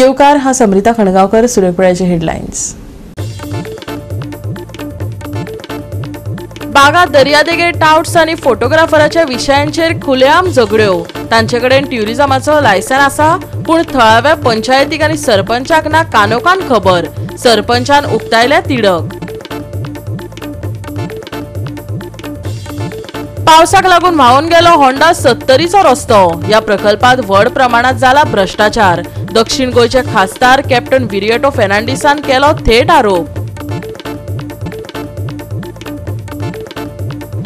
येवकार हा समृता खणगावकर, सुरेखपुराचे हेडलाइन्स। बागा दर्यादेगे टाउट्स आणि फोटोग्राफराच्या विषयांचेर खुलेआम झगड्यो। तांचेकडेन ट्युरिझमाचो लायसन आसा, पूण थळाव्या पंचायतीक आनी सरपंचाक ना कानोकान खबर। सरपंचान उक्तायल्या तिडक। पावसाक लागून व्हावून गेलो होंडा 70चो रस्तो। या प्रकल्पात व्हड प्रमाणात जाला भ्रष्टाचार। दक्षिण गोयचे खासदार कॅप्टन विरिएटो फेर्नांडिसान केलो थेट आरोप।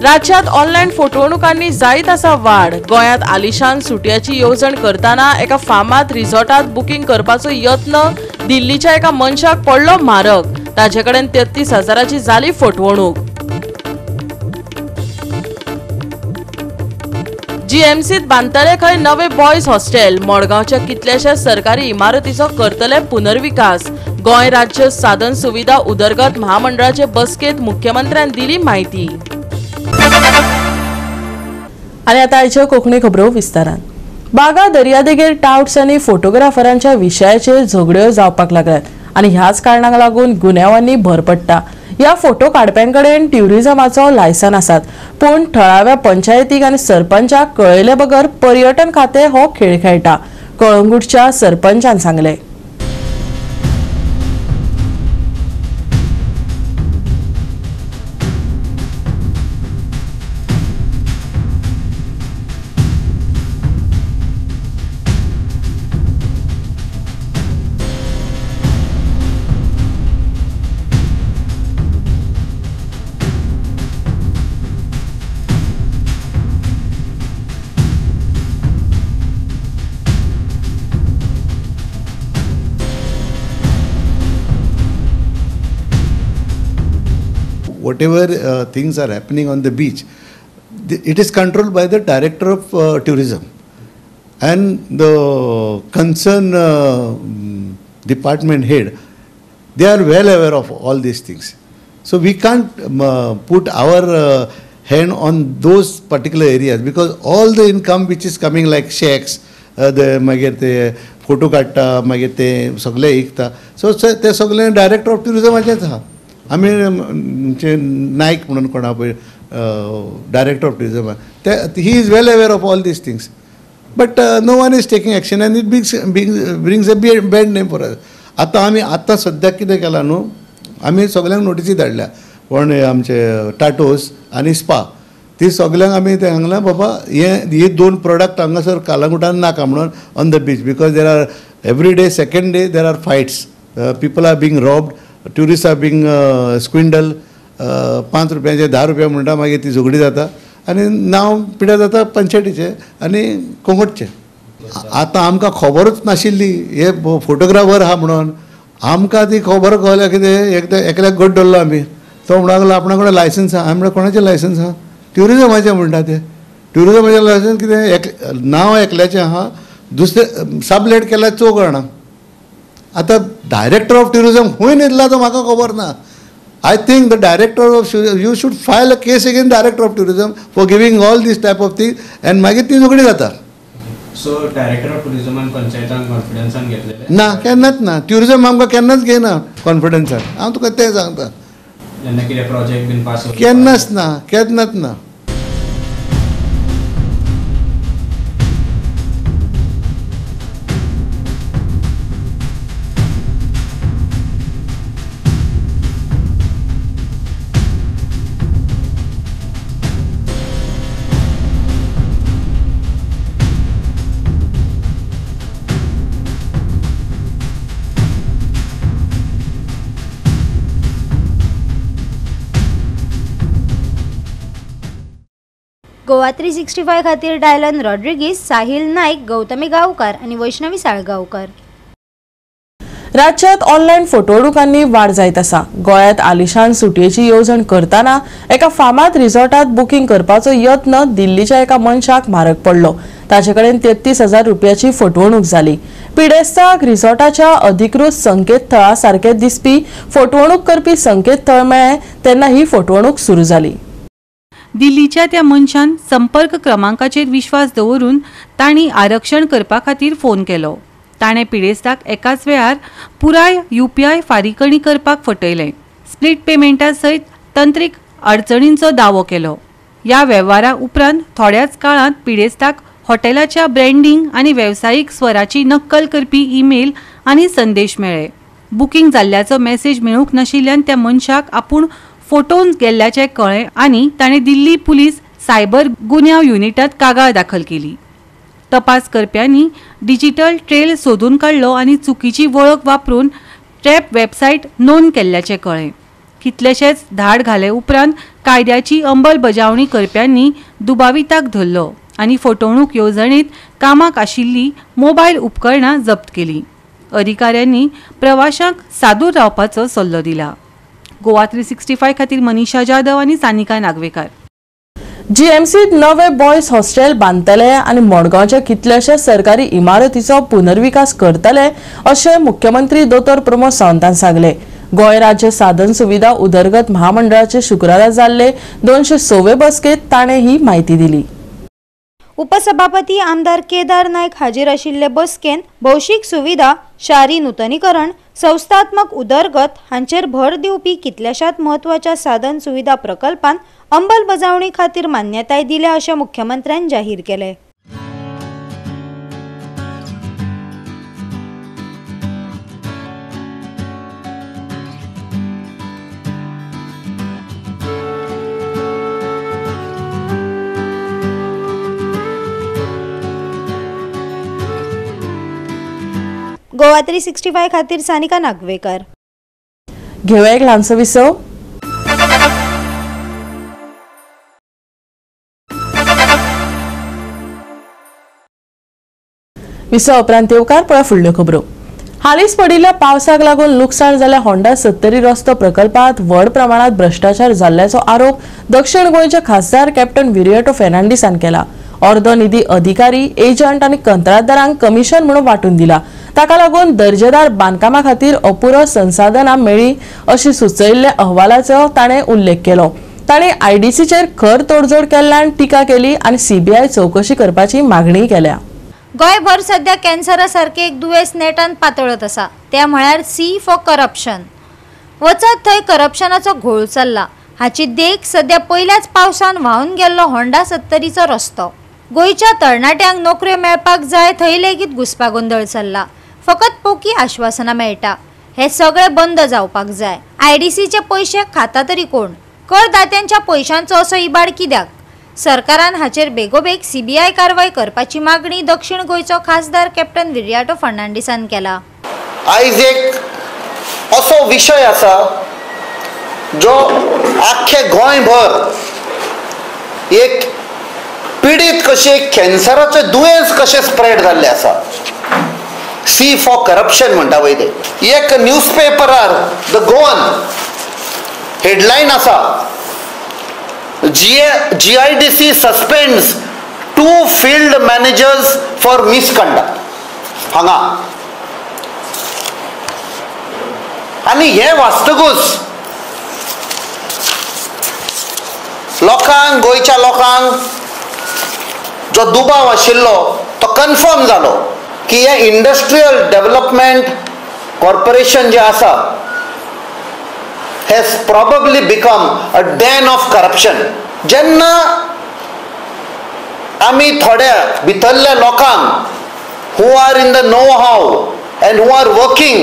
राज्यात ऑनलाईन फटवणुकांनी जायत आसा वाढ। गोंयांत आलिशान सुटयाची येवजण करताना एका फामाद रिसॉर्टात बुकिंग करपाचो यत्न दिल्लीच्या एका मनशाक पडलो म्हारग। ताचेकडेन 33,000ची जाली फटवणूक। जीएमसीत बांदतले खंय नवे बॉयज हॉस्टेल। मडगांवच्या कितल्याशा सरकारी इमारतीचो करतले पुनर्विकास। गोंय राज्य साधन सुविधा उदरगत महामंडळाचे बसकेत मुख्यमंत्र्यान दिली माहिती। आणि आता आयच्यो कोंकणी खबरो विस्तारान। बागा दर्यादेगेर टाउट्स आनी फोटोग्राफरांच्या विशयाचेर झगड्यो जावपाक लागल्यात आनी ह्याच कारणाक लागून गुन्यांवांनी भर पडटा। या फोटो काडप्यांकडेन ट्युरिझमाचो लायसन आसात, पूण थळाव्या पंचायतीक आनी सरपंचाक कळयले बगर पर्यटन खाते हो खेळ खेळटा, कळंगूटच्या सरपंचान सांगले। Whatever things are happening on the beach, it is controlled by the director of tourism, and the concerned department head, they are well aware of all these things. So we can't put our hand on those particular areas, because all the income which is coming like shacks, the मागीर ते photo काडटा, मागीर ते सगळे इकता, so ते सगळे director of टुरिझमाचेच आहा। आमी नायक म्हणून कोणा पळय director of tourism, he is well aware of all these things, but no one is taking action and it brings a bad name for us. आतां सद्याक कितें केलां न्हू, आमी सगळ्यांक नोटिसी धाडल्या, पण आमचे टाटोस आनी स्पा ती सगळ्यांक आमी ते सांगलां बाबा हे दोन प्रोडक्ट हांगासर कालांगुटान नाका म्हणून on the beach, because there are every day second day there are fights, people are being robbed, tourist are being swindle, 5 रुपयाचे 10 रुपया म्हणटा, मागीर ती झगडी जाता आनी नांव पिड्यार जाता पंचायतीचें आनी कोंकणचें। आतां आमकां खबरूच नाशिल्ली हे फोटोग्राफर आहा म्हणून, आमकां ती खबर कळल्या कितें एकल्याक गट धरलो आमी, तो म्हणूंक लागलो आपणा कडेन लायसन्स आहा। आमी कोणाचें लायसन्स आहा? ट्युरिझमाचें म्हणटा ते। ट्युरिझमाचें लायसन्स कितें नांव एकल्याचें आहा, दुसरें सबलेट केल्यार 4 जाणां। आता डायरेक्टर ऑफ टुरिझम खूंय न्हिदला तो म्हाका खबर ना। I think the director of you should file a case again director of tourism for giving all these type of thing, end मागीर ती झगडी जाता। सो डायरेक्टर ऑफ टुरिझमान पंचायतान कॉन्फिडन्सान घेतलेले ना, केन्नाच ना। टुरिझम आमकां केन्नाच घेयना कॉन्फिडन्सान, हांव तुका तें सांगता। जेन्ना कितें प्रोजेक्ट बीन पास केन्नाच ना, केन्नाच ना। गोवा 365 खातीर डायलन रॉड्रिगीस, साहिल नाईक, गौतमी गांवकार आणि वैष्णवी साळगांवकर। राज्यात ऑनलाईन फटवणुकांनी वाढ जायत आसा। गोंयांत आलिशान सुटयेची येवजण करताना एका फामाद रिसॉर्टात बुकिंग करपाचो यत्न दिल्लीच्या एका मनशाक म्हारग पडलो। ताचेकडेन 33,000 रुपयाची फटवणूक जाली। पिडेस्ताक रिसॉर्टाच्या अधिकृत संकेतथळा सारखे दिसपी फटवणूक करपी संकेतथळ मेळ्ळे तेन्ना ही फटवणूक सुरू जाली। दिल्लीच्या त्या मनशान संपर्क क्रमांकाचेर विश्वास दवरून तांणी आरक्षण करपा खातीर फोन केलो। ताणें पिडेस्ताक एकाच वेळार पुराय UPI फारीकणी करपाक फटयलें. स्प्लिट पेमेंटा सयत तंत्रीक अडचणींचो दावो केलो. ह्या वेव्हारा उपरांत थोड्याच काळांत पिडेस्ताक हॉटेलाच्या ब्रँडिंग आनी वेवसायीक स्वराची नक्कल करपी ईमेल आनी संदेश मेळ्ळे. बुकींग जाल्ल्याचो मेसेज मेळूंक नाशिल्ल्यान त्या मनशाक आपूण फोटोवन गेल्ल्याचें कळ्ळें आनी ताणें दिल्ली पुलीस सायबर गुन्यांव युनिटांत कागाळ दाखल केली. तपास करप्यांनी डिजिटल ट्रेल सोदून काडलो आनी चुकीची वळख वापरून ट्रॅप वेबसायट नोंद केल्ल्याचें कळ्ळें. कितलेशेच धाड घाले उपरांत कायद्याची अंमलबजावणी करप्यांनी दुबाविताक धरलो आनी फटवणूक येवजणेंत कामाक आशिल्लीं मोबायल उपकरणां जप्त केलीं. अधिकाऱ्यांनी प्रवाशांक सादूर रावपाचो सल्लो दिला. गोवा 365 खातीर मनीषा जाधव आनी सानिका नागवेकार. GMCत नवे बॉयज हॉस्टेल बांदतले आनी मडगांवच्या कितल्याशा सरकारी इमारतीचो पुनर्विकास करतले अशें मुख्यमंत्री दोतोर प्रमोद सावंतान सांगले. गोंय राज्य साधन सुविधा उदरगत महामंडळाचे शुक्रारा जाल्ले 206वे बसकेत ताणें ही म्हायती दिली. उपसभापती आमदार केदार नायक हाजीर आशिल्ले बसकेन भौशीक सुविधा, शारी नूतनीकरण, संस्थात्मक उदरगत हांचेर भर दिवपी कितल्याशात म्हत्वाच्या साधन सुविधा प्रकल्पांत अंमलबजावणी खातीर मान्यताय दिल्या अशें मुख्यमंत्र्यान जाहीर केलें. गोवा 365 खातीर सानिका नागवेकर. घेऊया एक ल्हानसो विसव. विसव उपरांत येवकार पळय फुडल्यो खबरो. हालींच पडिल्ल्या पावसाक लागून लुकसाण जाल्ल्या होंडा 70 रस्तो प्रकल्पात व्हड प्रमाणात भ्रष्टाचार जाल्ल्याचो आरोप दक्षिण गोंयचे खासदार कॅप्टन विरिएटो फेर्नांडीसान केला. अर्दो निधी अधिकारी, एजंट आनी कंत्राटदारांक कमिशन म्हणून वांटून दिला. ताका लागून दर्जेदार बांदकामा खातीर अपुरो संसाधनां मेळ्ळी अशी सुचयिल्ल्या अहवालाचो ताणें उल्लेख केलो. ताणें IDCचेर खर तोडजोड केल्ल्यान टिका केली आनी CBI चौकशी करपाची मागणी केल्या. गोंयभर सध्या कॅन्सरा सारखे एक दुयेंस नेटान पातळत आसा. ते म्हळ्यार C फॉर करप्शन. वचत थंय करप्शनाचो घोळ चल्ला. हाची देख सध्या पयल्याच पावसान व्हांवन गेल्लो होंडा 70चो रस्तो. गोंयच्या तरणाट्यांक नोकऱ्यो मेळपाक जाय थंय लेगीत घुसपागोंदळ चल्ला. फकत पोकी आश्वासनां मेळटा. हे सगळे बंद जावपाक जाय. IDCचे पयशे खाता तरी कोण? करदात्यांच्या पयशांचो असो इबाड कित्याक? सरकारान हाचेर बेगोबेग CBI कारवाय करपाची मागणी दक्षिण गोंयचो खासदार कॅप्टन विरिएटो फर्नांडीसान केला. आयज एक असो विशय आसा जो आख्खे गोंयभर एक पिडीत कशे कॅन्सराचे दुयेंस कशें स्प्रेड जाल्लें आसा. C फॉर करप्शन म्हणटा पळय ते. एक न्यूजपेपरार द गोवन हेडलायन आसा, GIDC suspends 2 field managers for misconduct हांगा. आनी हे वास्तगूच लोकांक, गोंयच्या लोकांक जो दुबाव आशिल्लो तो कन्फर्म जालो की हे इंडस्ट्रियल डेव्हलपमेंट कॉर्पोरेशन जे आसा has probably become a den of corruption. जेन्ना आमी थोड्या भितरल्या लोकांक who are in the know-how and who are working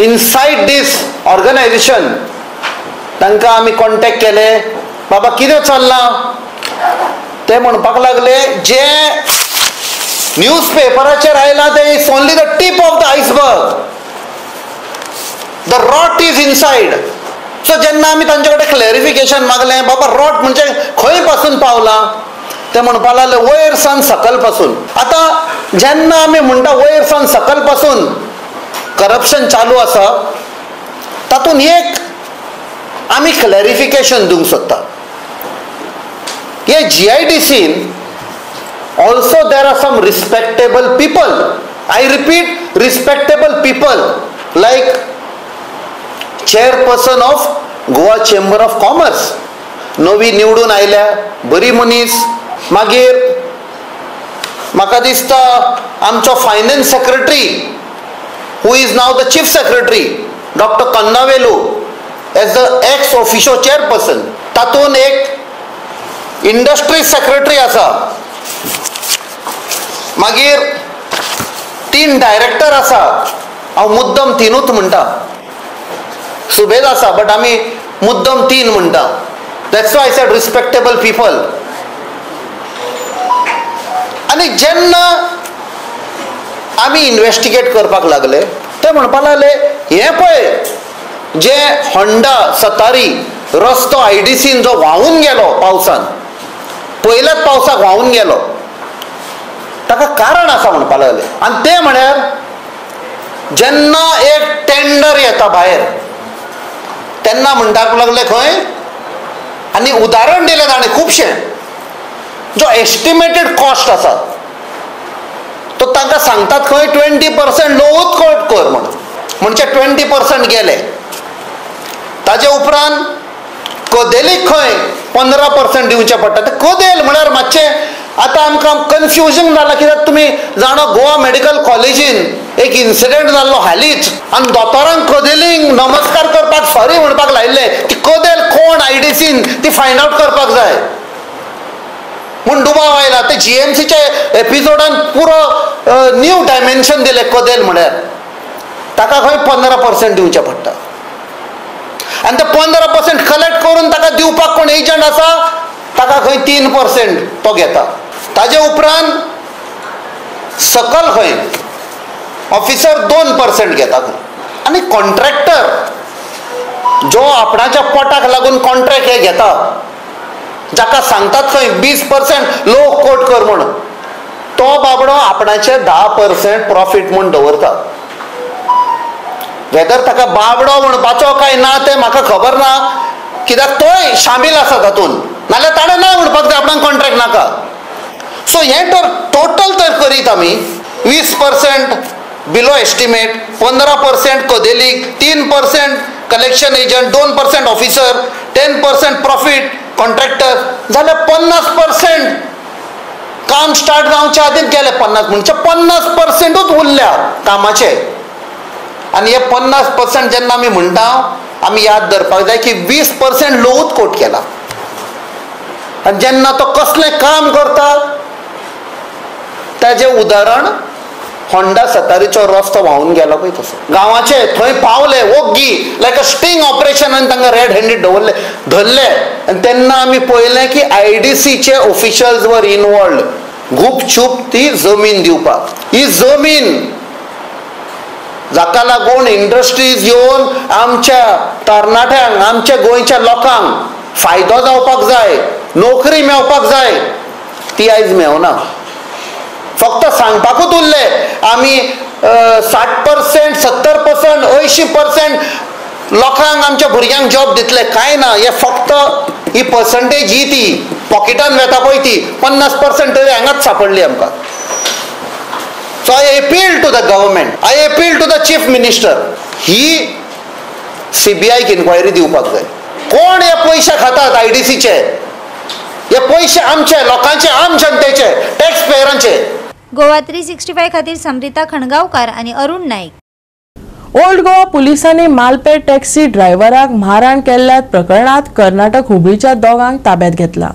inside this organization तांकां आमी कॉन्टॅक्ट केले, बाबा कितें चल्लां ते म्हणपाक लागले जे न्यूजपेपराचेर आयलां ते is only the tip of the iceberg. The rot is inside. So जेन्ना आमी तांचे कडेन क्लॅरिफिकेशन मागलें, बाबा रॉट म्हणजे खंय पासून पावला, ते म्हणपाक लागले वयर सावन सकल पासून. आतां जेन्ना आमी म्हणटा वयर सावन सकल पासून करप्शन चालू आसा, तातूंत एक आमी क्लॅरिफिकेशन दिवंक सोदता. हे GIDCन also there are some respectable people. I repeat, respectable people like chairperson of Goa Chamber of Commerce, नवी निवडून आयल्या बरी मनीस. मागीर म्हाका दिसता आमचो finance secretary who is now the chief secretary, Dr. Kannavelu, as the ex officio chairperson. तातून एक इंडस्ट्री सेक्रेटरी आसा, मागीर 3 डायरेक्टर आसा. हांव मुद्दम 3च म्हणटा. सुबेज आसा बट आमी मुद्दम 3 म्हणटा. That's why I said respectable people. आनी जेन्ना आमी इन्वेस्टिगेट करपाक लागले ते म्हणपाक लागले हे पळय जे होंडा सतारी रस्तो आयडीसीन जो व्हांवून गेलो पावसान, पयल्याच पावसाक व्हांवून गेलो, ताका कारण आसा म्हणपाक लागले. आनी ते म्हळ्यार जेन्ना एक टेंडर येता भायर तेन्ना म्हणटाक लागले खंय, आनी उदाहरण दिलें ताणें खुबशें, जो एस्टिमेटेड कॉस्ट आसा तो तांकां सांगतात खंय 20% लोवूच कट कर म्हणून. म्हणजे 20% गेले. ताजे उपरांत कदेलीक खंय 15% दिवचे पडटा. ते कदेल म्हळ्यार मातशें आतां आमकां कन्फ्युजन जालां, कित्याक तुमी जाणो गोवा मेडिकल कॉलेजीन एक इन्सिडेंट जाल्लो हालींच, आनी दोतोरांक कदेलींक नमस्कार करपाक सॉरी म्हणपाक लायिल्ले. ती कदेल कोण आयडीसीन ती फायंड आउट करपाक जाय म्हूण दुबाव आयला. ते जीएमसीचे एपिसोडान पुरो न्यू डायमेन्शन दिले कदेल म्हळ्यार. ताका खंय 15% दिवचे पडटा. आनी ते 15% कलेक्ट करून ताका दिवपाक कोण एजंट आसा ताका खंय 3% तो घेता. ताजे उपरांत सकल खंय ऑफिसर 2% घेता. आनी कॉन्ट्रॅक्टर जो आपणाच्या पोटाक लागून कॉन्ट्रॅक्ट हे घेता, जाका सांगतात खंय 20% लो कोट कर म्हणून, तो बाबडो आपणाचे 10% प्रॉफिट म्हूण दवरता. वेदर ताका बाबडो म्हणपाचो काय ना ते म्हाका खबर ना, कित्याक तोय शामील आसा तातूंत. नाल्यार ताणें ना म्हणपाक जाय आपणाक कॉन्ट्रॅक्ट नाका. सो हें तर टोटल तर करीत आमी 20% below estimate, 15% कदेलीक, 3% collection agent, 2% officer, 10% profit contractor, जाल्यार 50% काम स्टार्ट जावच्या आदींच गेले. 50 म्हणजे 50%च उरल्या कामाचे. आनी हे 50% जेन्ना आमी म्हणटा आमी याद धरपाक जाय की 20% लोवूच कोट केला. आनी जेन्ना तो कसलें काम करता ताजें उदाहरण होंडा सतारीचो रस्तो व्हांवून गेलो पळय तसो. गांवाचे थंय पावले ओग्गी लायक अ स्टिंग ऑपरेशन, आनी तांकां रेड हँडीड धरले. आनी तेन्ना आमी पळयलें की आयडीसीचे ऑफिशल्स वर इनवॉल्ड गुपचूप ती जमीन दिवपाक. ही जमीन जाका लागून इंडस्ट्रीज येवन आमच्या तरणाट्यांक, आमच्या गोंयच्या लोकांक फायदो जावपाक जाय, नोकरी मेळपाक जाय, ती आयज मेळना. फक्त सांगपाकूच उरले आमी 60%, 70%, 80% लोकांक आमच्या भुरग्यांक जॉब दितले. कांय ना. हे फक्त ही पर्संटेज ही ती पॉकेटान वेता पळय ती 50% तरी हांगाच सापडली आमकां. So I appeal to the government, I appeal to the chief minister, ही CBI इन्क्वायरी दिवपाक जाय. कोण हे पयशे खातात आयडीसीचे? हे पयशे आमचे लोकांचे, आम जनतेचे, टॅक्स पेयरांचे. गोवा 365 खातीर समरिता खणगांवकार आणि अरुण नाईक. ओल्ड गोवा पुलिसांनी मालपेट टॅक्सी ड्रायव्हराक मारहाण केल्ल्या प्रकरणात कर्नाटक हुबळीच्या दोगांक ताब्यात घेतला.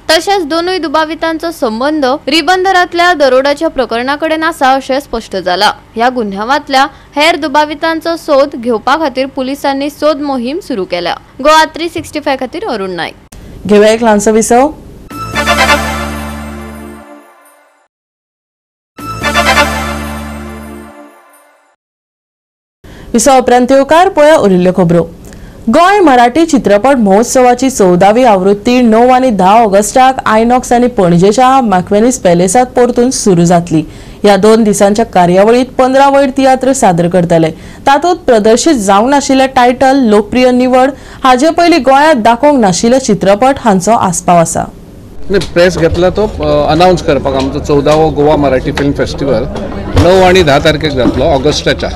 तशेंच दोनूय दुबावितांचो संबंध रिबंदरांतल्या दरोड्याच्या प्रकरणाकडेन आसा अशें स्पश्ट जाला. ह्या गुन्ह्यांवांतल्या हेर दुबावितांचो सोद घेवपा खातीर पुलिसांनी सोद मोहीम सुरू केल्या. गोवा 365 खातीर अरुण नाईक. घेऊया एक ल्हानसो विसव. विसव उपरांत येवकार पळया उरिल्ल्यो खबरो. गोंय मराठी चित्रपट महोत्सवाची 14वी आवृत्ती 9 आनी 10 ऑगस्टाक आयनॉक्स आनी पणजेच्या मॅक्वेनीस पॅलेसात परतून सुरू जातली. ह्या 2 दिसांच्या कार्यावळीत 15 वयर तियात्र सादर करतले. तातूंत प्रदर्शीत जावंक नाशिल्ले टायटल, लोकप्रिय निवड, हाचे पयलीं गोंयांत दाखोवंक नाशिल्ले चित्रपट हांचो आस्पाव आसा. प्रेस घेतला तो अनाउन्स करपाक आमचो 14वो गोवा मराठी फिल्म फेस्टिवल 9 आनी 10 तारखेक जातलो ऑगस्टाच्या.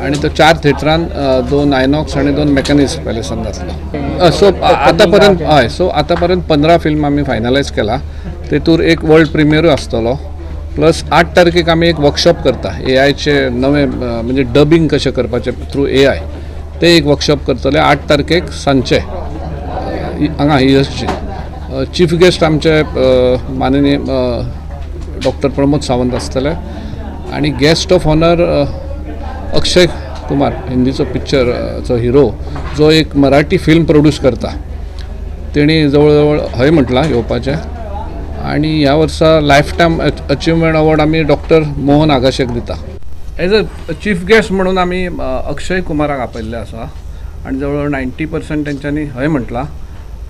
आणि तो 4 थिएटरान 2 आयनॉक्स आणि 2 मेकॅनिक्स पॅलेसान जातलो. सो आतापर्यंत 15 फिल्म आमी फायनलायज केला. तेतूर एक वर्ल्ड प्रिमियरूय आसतलो. प्लस 8 तारखेक आमी एक वर्कशॉप करता AIचे नवे म्हणजे डबिंग कशें करपाचें थ्रू AI ते एक वर्कशॉप करतले 8 तारखेक सांजचे हांगा इयर्सची. चीफ गेस्ट आमचे माननीय डॉक्टर प्रमोद सावंत आसतले आणि guest of honour Akshay Kumar हिंदीचो पिक्चरचो हिरो जो एक मराठी फिल्म प्रोड्यूस करता. तेणी जवळ जवळ हय म्हटलां येवपाचें. आणि ह्या वर्सा लायफ टायम अचिवमेंट अवॉर्ड आमी डॉक्टर मोहन आगाशेक दिता. एज अ चीफ गेस्ट म्हणून आमी अक्षय कुमाराक आपयल्ले आसा आणि जवळ 90% तेंच्यांनी हय म्हटलां.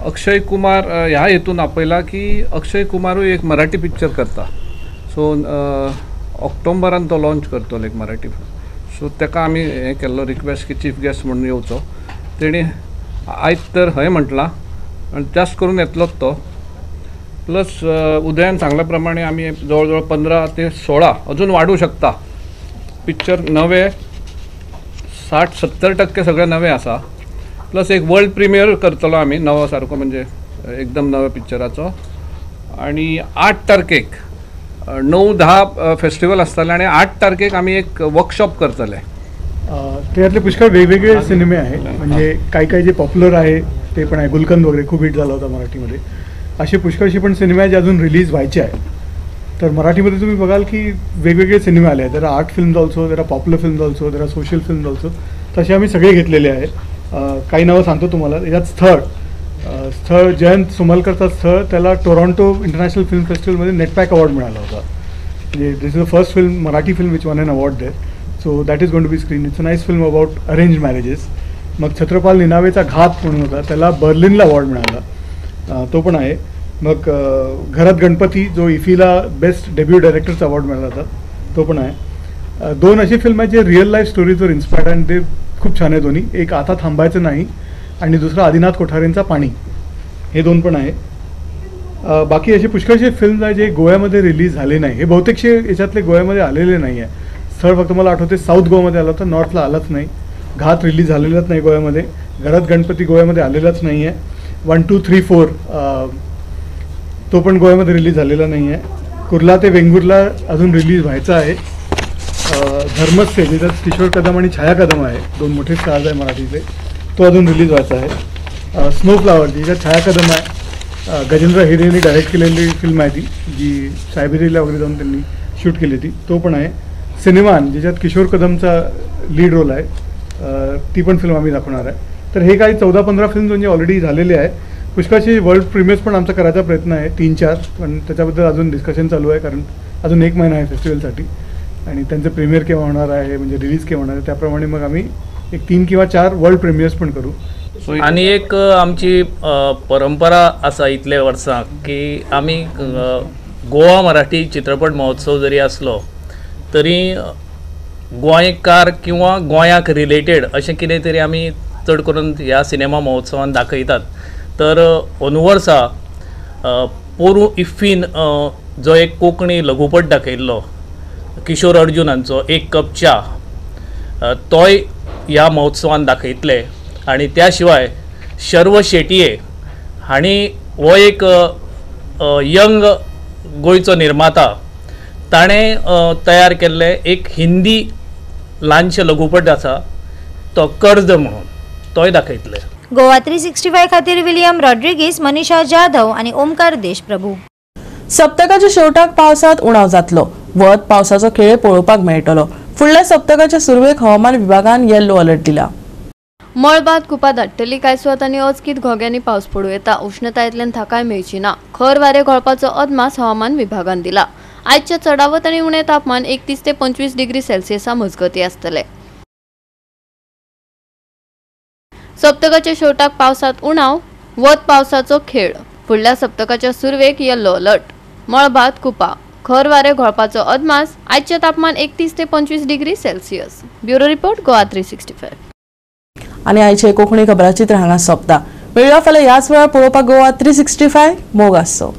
अक्षय कुमार ह्या हेतून आपयला की अक्षय कुमारूय एक मराठी पिक्चर करता. सो ऑक्टोबरान तो लॉन्च करतलो एक मराठी. सो ताका आमी हें केल्लो रिक्वेस्ट की चीफ गेस्ट म्हणून येवचो. तेणी आयज तर हय म्हटलां आनी जास्त करून येतलोच तो. प्लस उदयान सांगल्या प्रमाणे आमी जवळ जवळ 15 ते 16 अजून वाढू शकता. पिक्चर नवे 60-70% सगळे नवे आसा. प्लस एक वर्ल्ड प्रिमियर करतलो आमी नवो सारको म्हणजे एकदम नव्या पिक्चराचो. आणि 8 तारखेक 9-10 फेस्टिवल आसतले आणि 8 तारखेक आमी एक वर्कशॉप करतले. त्यातले पुष्कळ वेगवेगळे सिनेमे आहे. म्हणजे काही जे पॉप्युलर आहे ते पण आहे. गुलकंद वगैरे खूप हिट झाला होता मराठीमध्ये. असे पुष्कळशी पण सिनेमे आहेत जे अजून रिलीज व्हायचे आहेत. तर मराठीमध्ये तुम्ही बघाल की वेगवेगळे सिनेमे आले आहेत. There are art films also, there are popular films also, there are social films also. तसे आम्ही सगळे घेतलेले आहे. काही नावं सांगतो तुम्हाला. यात स्थळ जयंत सुमलकरचा स्थळ त्याला टोरॉन्टो इंटरनॅशनल फिल्म फेस्टिवलमध्ये नेटपॅक अवॉर्ड मिळाला होता. म्हणजे this is the first film Marathi film which won an award there. So that is going to be screen. It's a nice film about arrange marriages. मग छत्रपाल निनावेचा घात म्हणून होता त्याला बर्लिनला अवॉर्ड मिळाला, तो पण आहे. मग घरात गणपती जो इफीला बेस्ट डेब्यू डायरेक्टरचा अवॉर्ड मिळाला होता, तो पण आहे. 2 अशी फिल्म आहेत जे रिअल लाईफ स्टोरीजवर इन्स्पायर्ड आणि ते खूप छान आहे दोन्ही. एक आता थांबायचं नाही आणि दुसरं आदिनाथ कोठारेंचा पाणी. हे 2 पण आहे. बाकी असे पुष्कळसे फिल्म्स आहे जे गोव्यामध्ये रिलीज झाले नाही. हे बहुतेकशे याच्यातले गोव्यामध्ये आलेले नाही आहे. स्थळ फक्त मला आठवते साऊथ गोवामध्ये आला होता, नॉर्थला आलाच नाही. घात रिलीज झालेलाच नाही गोव्यामध्ये. घरात गणपती गोव्यामध्ये आलेलाच नाही आहे. 1, 2, 3, 4 तो पण गोव्यामध्ये रिलीज झालेला नाही आहे. कुर्ला ते वेंगुर्ला अजून रिलीज व्हायचा आहे. धर्मस्य ज्याच्यात किशोर कदम आणि छाया कदम आहे, 2 मोठे स्टार्स आहे मराठीचे, तो अजून रिलीज व्हायचा आहे. स्नोफ्लावर ज्याच्यात छाया कदम आहे, गजेंद्र हिरेंनी डायरेक्ट केलेली फिल्म आहे ती, जी सायबेरियाला वगैरे जाऊन त्यांनी शूट केली ती, तो पण आहे. सिनेमान ज्याच्यात किशोर कदमचा लीड रोल आहे, ती पण फिल्म आम्ही दाखवणार आहे. तर हे काही 14-15 फिल्म्स म्हणजे ऑलरेडी झालेले आहे. पुष्कळशी वर्ल्ड प्रीमियर्स पण आमचा करायचा प्रयत्न आहे, 3-4, पण त्याच्याबद्दल अजून डिस्कशन चालू आहे. कारण अजून 1 महिना आहे फेस्टिवलसाठी आणि त्यांचं प्रीमियर केव्हा होणार आहे, म्हणजे रिलीज केव्हा होणार आहे, त्याप्रमाणे मग आम्ही एक 3 किंवा 4 वर्ल्ड प्रीमियर्स पण करू. आणि एक आमची परंपरा आसा इतले वर्सां की आमी गोवा मराठी चित्रपट महोत्सव जरी असलो तरी गोंयकार किंवा गोंयाक रिलेटेड अशें कितें तरी आमी चड करून ह्या सिनेमा महोत्सवान दाखयतात. तर अंदू वर्सा पोरू इफ्फीन जो एक कोंकणी लघुपट दाखयल्लो किशोर अर्जुनांचो 1 कप च्या, तोय ह्या महोत्सवान दाखयतले. आणि त्या शिवाय शर्व शेटये हांणी हो एक यंग गोंयचो निर्माता, ताणें तयार केल्ले एक हिंदी ल्हानशें लघुपट आसा तो कर्ज म्हणून, तोय दाखयतले. गोवा 365 खातीर विलियम रॉड्रिगीस, मनीषा जाधव आणि ओमकार देशप्रभू. सप्तकाच्या शेवटाक पावसात उणाव जातलो. वत पावसाचो खेळ पळोवपाक मेळटलो. फुडल्या सप्तकाच्या सुरवेक हवामान विभागान येल्लो अलर्ट दिला. मळबाद कुपा धाडटली. कांय सुवात आनी अचकीत घोग्यांनी पावस पडूं येता. उश्णतायेंतल्यान थाकाय मेळची ना. खर वारे घोळपाचो अदमास हवामान विभागान दिला. आयच्या चडावत आनी उणें तापमान 31 ते 25 डिग्री सेल्सियसा मजगती आसतले. सप्तकाच्या शेवटाक पावसात उणाव, वत पावसाचो खेळ. फुडल्या सप्तकाच्या सुरवेक येल्लो अलर्ट. मळबाद कुपा खर वारे घोळपाचो अदमास. आयचे तापमान 31 ते 25 degree Celsius. Bureau report Goa 365. आणि आयचे कोंकणी खबराचित्र हांगा सोंपता. मेळुया फाल्यां ह्याच वेळार पळोवपाक गोवा 365 मोग आसचो.